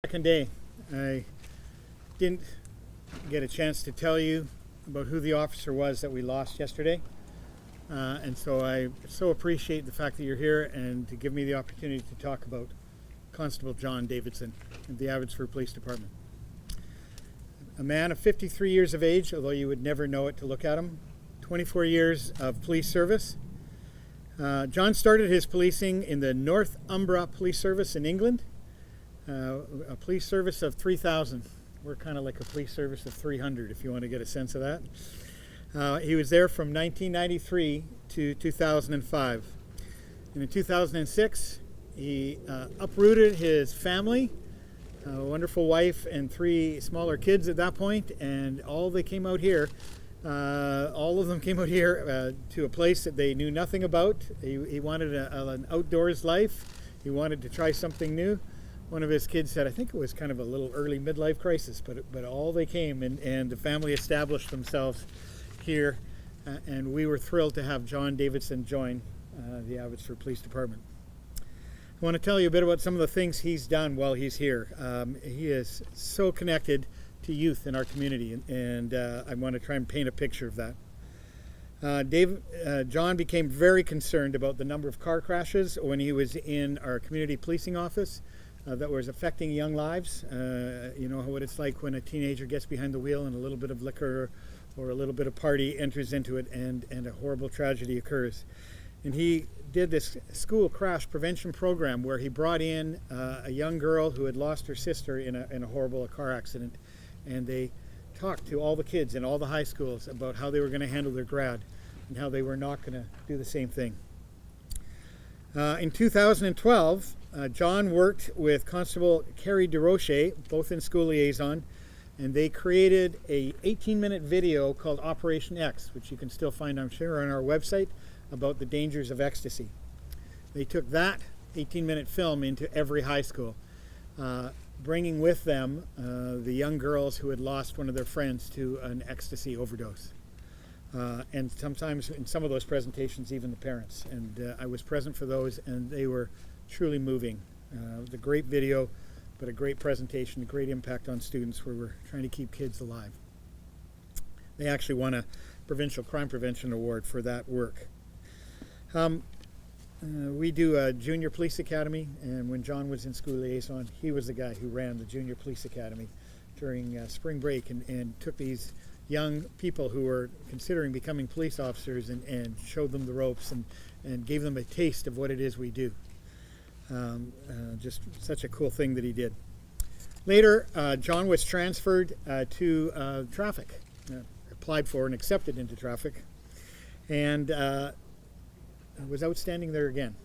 Second day, I didn't get a chance to tell you about who the officer was that we lost yesterday. And so I so appreciate the fact that you're here and to give me the opportunity to talk about Constable John Davidson of the Abbotsford Police Department. A man of 53 years of age, although you would never know it to look at him, 24 years of police service. John started his policing in the Northumbria Police Service in England. A police service of 3,000. We're kind of like a police service of 300, if you want to get a sense of that. He was there from 1993 to 2005. And in 2006, he uprooted his family, a wonderful wife and 3 smaller kids at that point, and all of them came out here to a place that they knew nothing about. He wanted an outdoors life. He wanted to try something new. One of his kids said, I think it was kind of a little early midlife crisis, but all they came and the family established themselves here, and we were thrilled to have John Davidson join the Abbotsford Police Department. I want to tell you a bit about some of the things he's done while he's here. He is so connected to youth in our community, and I want to try and paint a picture of that. John became very concerned about the number of car crashes when he was in our community policing office. That was affecting young lives. You know what it's like when a teenager gets behind the wheel and a little bit of liquor or a little bit of party enters into it, and a horrible tragedy occurs. And he did this school crash prevention program where he brought in a young girl who had lost her sister in a horrible car accident, and they talked to all the kids in all the high schools about how they were going to handle their grad and how they were not going to do the same thing. In 2012, John worked with Constable Carrie DeRoche, both in school liaison, and they created a 18-minute video called Operation X, which you can still find, I'm sure, on our website, about the dangers of ecstasy. They took that 18-minute film into every high school, bringing with them the young girls who had lost one of their friends to an ecstasy overdose. And sometimes in some of those presentations, even the parents. And I was present for those, and they were truly moving. It was a great video, but a great presentation, a great impact on students where we're trying to keep kids alive. They actually won a Provincial Crime Prevention Award for that work. We do a junior police academy, and when John was in school liaison, he was the guy who ran the junior police academy during spring break and took these young people who were considering becoming police officers and showed them the ropes and gave them a taste of what it is we do. Just such a cool thing that he did. Later, John was transferred to traffic, applied for and accepted into traffic, and was outstanding there again.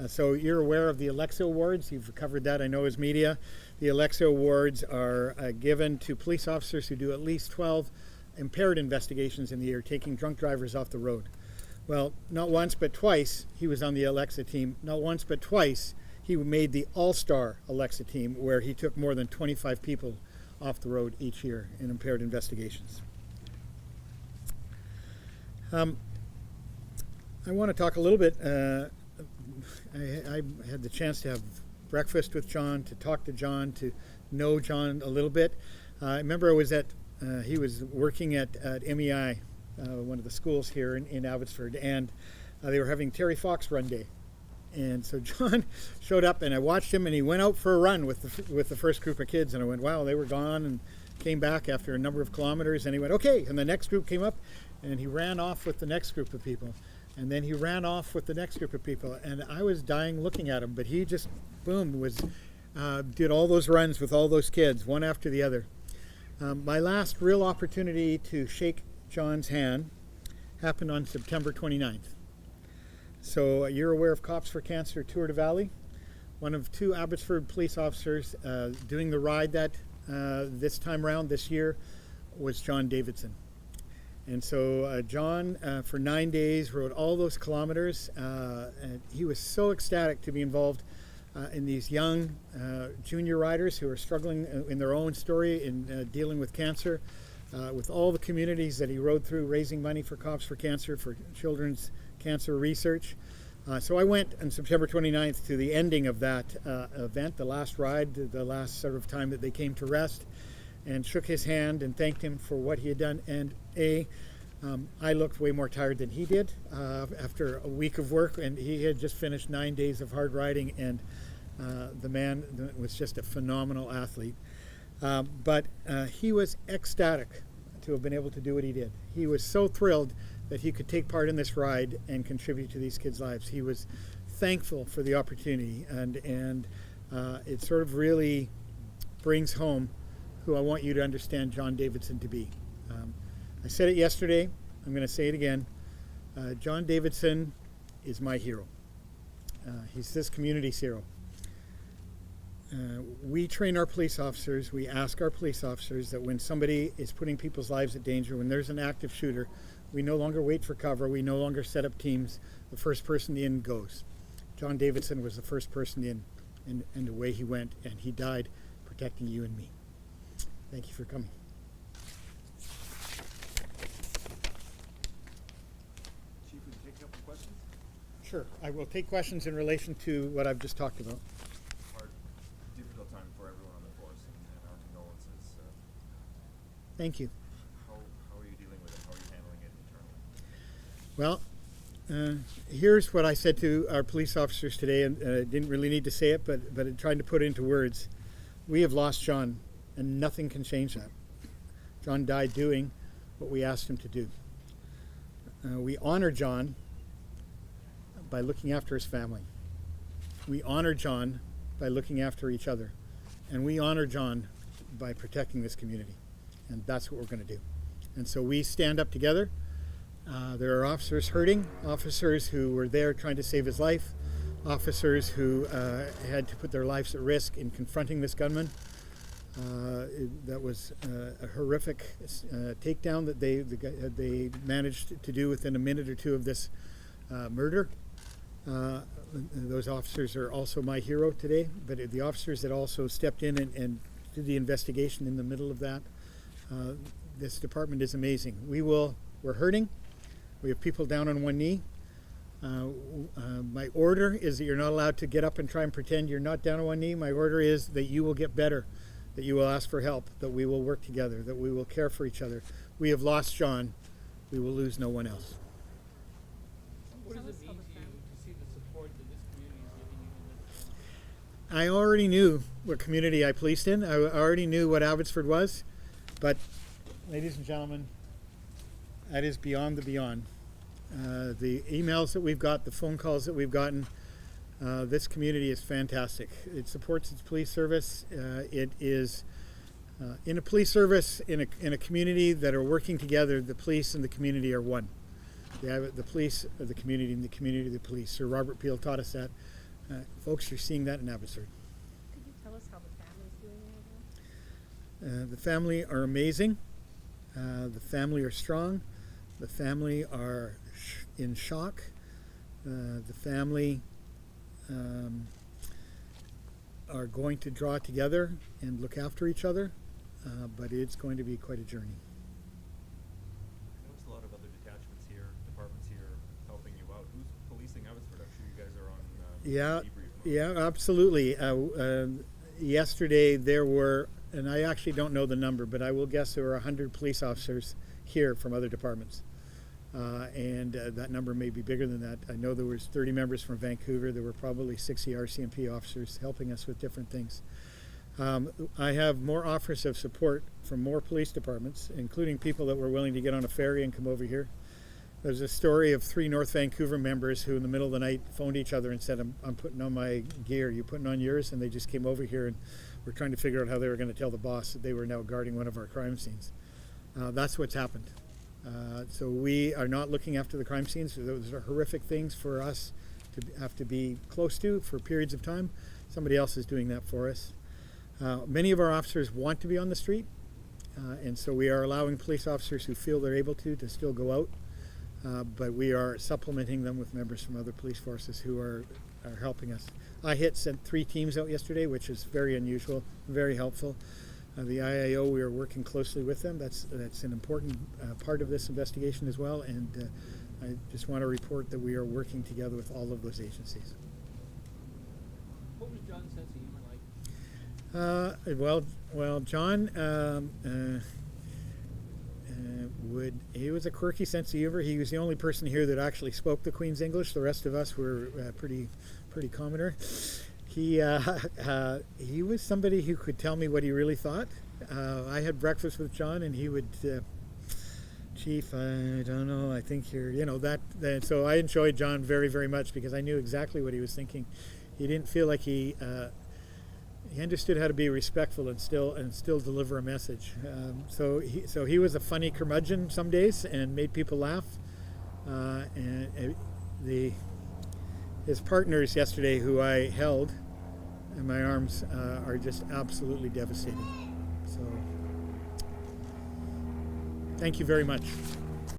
So you're aware of the Alexa Awards. You've covered that, I know, as media. The Alexa Awards are given to police officers who do at least 12 impaired investigations in the year, taking drunk drivers off the road. Well, not once but twice he was on the Alexa team. Not once but twice he made the all-star Alexa team, where he took more than 25 people off the road each year in impaired investigations. I want to talk a little bit. I had the chance to have breakfast with John, to talk to John, to know John a little bit. I remember I was he was working at MEI, one of the schools here in Abbotsford, and they were having Terry Fox Run Day. And so John showed up, and I watched him, and he went out for a run with the first group of kids, and I went, wow, they were gone, and came back after a number of kilometers, and he went, okay, and the next group came up, and he ran off with the next group of people, and then he ran off with the next group of people, and I was dying looking at him, but he just, boom, did all those runs with all those kids, one after the other. My last real opportunity to shake John's hand happened on September 29th. So you're aware of Cops for Cancer Tour de Valley. One of 2 Abbotsford police officers doing the ride this time around this year was John Davidson. And so John, for 9 days, rode all those kilometers. And he was so ecstatic to be involved in these young junior riders who are struggling in their own story in dealing with cancer, with all the communities that he rode through, raising money for Cops for Cancer, for children's cancer research. So I went on September 29th to the ending of that event, the last ride, the last sort of time that they came to rest, and shook his hand and thanked him for what he had done. And I looked way more tired than he did after a week of work, and he had just finished 9 days of hard riding, and the man was just a phenomenal athlete. But he was ecstatic to have been able to do what he did. He was so thrilled that he could take part in this ride and contribute to these kids' lives. He was thankful for the opportunity, and it sort of really brings home who I want you to understand John Davidson to be. I said it yesterday, I'm going to say it again. John Davidson is my hero. He's this community's hero. We train our police officers, we ask our police officers that when somebody is putting people's lives at danger, when there's an active shooter, we no longer wait for cover, we no longer set up teams. The first person in goes. John Davidson was the first person in, and away he went, and he died protecting you and me. Thank you for coming. Chief, we can take a couple questions? Sure, I will take questions in relation to what I've just talked about. Hard, difficult time for everyone on the force, and our condolences. Thank you. How are you dealing with it? How are you handling it internally? Well, here's what I said to our police officers today, and I didn't really need to say it, but trying to put it into words. We have lost John, and nothing can change that. John died doing what we asked him to do. We honor John by looking after his family. We honor John by looking after each other. And we honor John by protecting this community. And that's what we're going to do. And so we stand up together. There are officers hurting, officers who were there trying to save his life, officers who had to put their lives at risk in confronting this gunman. That was a horrific takedown that they managed to do within a minute or two of this murder. Those officers are also my hero today, but the officers that also stepped in and did the investigation in the middle of that. This department is amazing. We're hurting. We have people down on one knee. My order is that you're not allowed to get up and try and pretend you're not down on one knee. My order is that you will get better, that you will ask for help, that we will work together, that we will care for each other. We have lost John. We will lose no one else. What does it mean to you to see the support that this community is giving you in this? I already knew what community I policed in. I already knew what Abbotsford was. But, ladies and gentlemen, that is beyond the beyond. The emails that we've got, the phone calls that we've gotten, this community is fantastic. It supports its police service. It is in a police service, in a community that are working together. The police and the community are one. The police are the community, and the community the police. Sir Robert Peel taught us that. Folks, you're seeing that in Abbotsford. Could you tell us how the family's doing right now? The family are amazing. The family are strong. The family are in shock. The family are going to draw together and look after each other, but it's going to be quite a journey. I noticed a lot of other detachments here, departments here, helping you out. Who's policing Abbotsford? I'm sure you guys are on debrief mode. Yeah, absolutely. Yesterday there were, and I actually don't know the number, but I will guess there were 100 police officers here from other departments. And that number may be bigger than that. I know there was 30 members from Vancouver. There were probably 60 RCMP officers helping us with different things. I have more offers of support from more police departments, including people that were willing to get on a ferry and come over here. There's a story of 3 North Vancouver members who in the middle of the night phoned each other and said, I'm putting on my gear, you putting on yours? And they just came over here and were trying to figure out how they were going to tell the boss that they were now guarding one of our crime scenes. That's what's happened. So we are not looking after the crime scenes. Those are horrific things for us to have to be close to for periods of time. Somebody else is doing that for us. Many of our officers want to be on the street, and so we are allowing police officers who feel they're able to still go out, but we are supplementing them with members from other police forces who are helping us. sent 3 teams out yesterday, which is very unusual, very helpful. The IAO, we are working closely with them. That's an important part of this investigation as well, and I just want to report that we are working together with all of those agencies. What was John's sense of humor like? Well, John he was a quirky sense of humor. He was the only person here that actually spoke the Queen's English. The rest of us were pretty commoner. He was somebody who could tell me what he really thought. I had breakfast with John, and he would, Chief, I don't know, I think you're, that. So I enjoyed John very, very much because I knew exactly what he was thinking. He didn't feel like he understood how to be respectful and still deliver a message. So he was a funny curmudgeon some days and made people laugh. His partners yesterday, who I held in my arms, are just absolutely devastated. So thank you very much.